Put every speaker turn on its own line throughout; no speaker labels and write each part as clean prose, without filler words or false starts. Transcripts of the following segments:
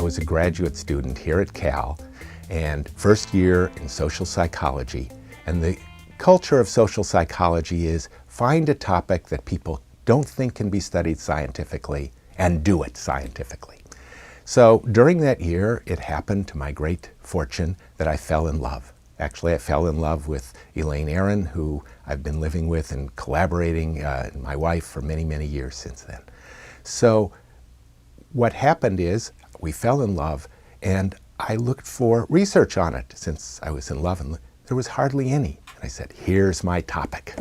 I was a graduate student here at Cal and first year in social psychology. And the culture of social psychology is find a topic that people don't think can be studied scientifically and do it scientifically. So during that year, it happened to my great fortune that I fell in love. Actually, I fell in love with Elaine Aron, who I've been living with and collaborating, my wife, for many, many years since then. So what happened is we fell in love, and I looked for research on it since I was in love, and there was hardly any. And I said, here's my topic.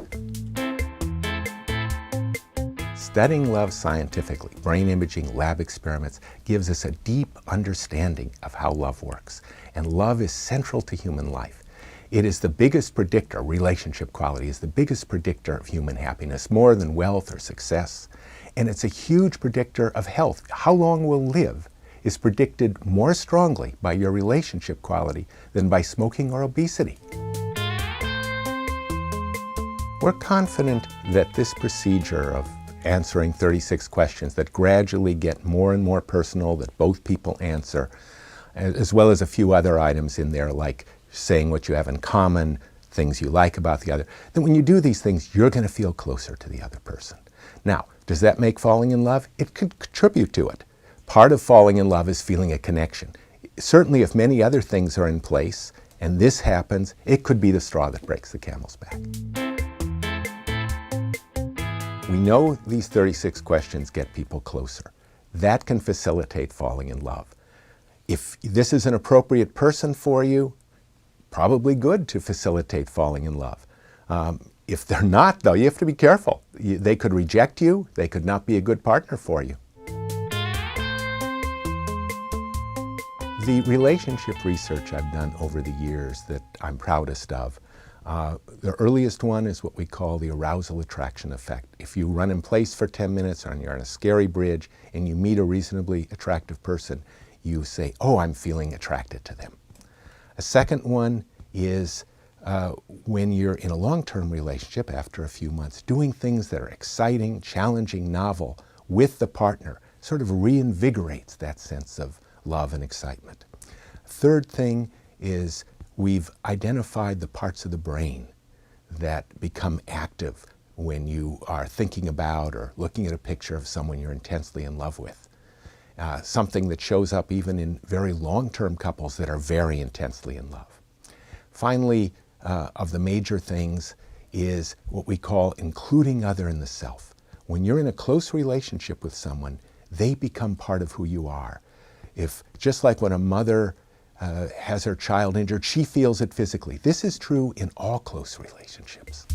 Studying love scientifically, brain imaging, lab experiments, gives us a deep understanding of how love works. And love is central to human life. It is the biggest predictor, relationship quality is the biggest predictor of human happiness, more than wealth or success. And it's a huge predictor of health. How long we'll live is predicted more strongly by your relationship quality than by smoking or obesity. We're confident that this procedure of answering 36 questions that gradually get more and more personal, that both people answer, as well as a few other items in there like saying what you have in common, things you like about the other, that when you do these things, you're going to feel closer to the other person. Now, does that make falling in love? It could contribute to it. Part of falling in love is feeling a connection. Certainly, if many other things are in place and this happens, it could be the straw that breaks the camel's back. We know these 36 questions get people closer. That can facilitate falling in love. If this is an appropriate person for you, probably good to facilitate falling in love. If they're not, though, you have to be careful. They could reject you. They could not be a good partner for you. The relationship research I've done over the years that I'm proudest of, the earliest one is what we call the arousal attraction effect. If you run in place for 10 minutes or you're on a scary bridge and you meet a reasonably attractive person, you say, oh, I'm feeling attracted to them. A second one is when you're in a long-term relationship after a few months, doing things that are exciting, challenging, novel with the partner sort of reinvigorates that sense of love and excitement. Third thing is we've identified the parts of the brain that become active when you are thinking about or looking at a picture of someone you're intensely in love with. Something that shows up even in very long-term couples that are very intensely in love. Finally, of the major things is what we call including other in the self. When you're in a close relationship with someone, they become part of who you are. If, just like when a mother has her child injured, she feels it physically. This is true in all close relationships.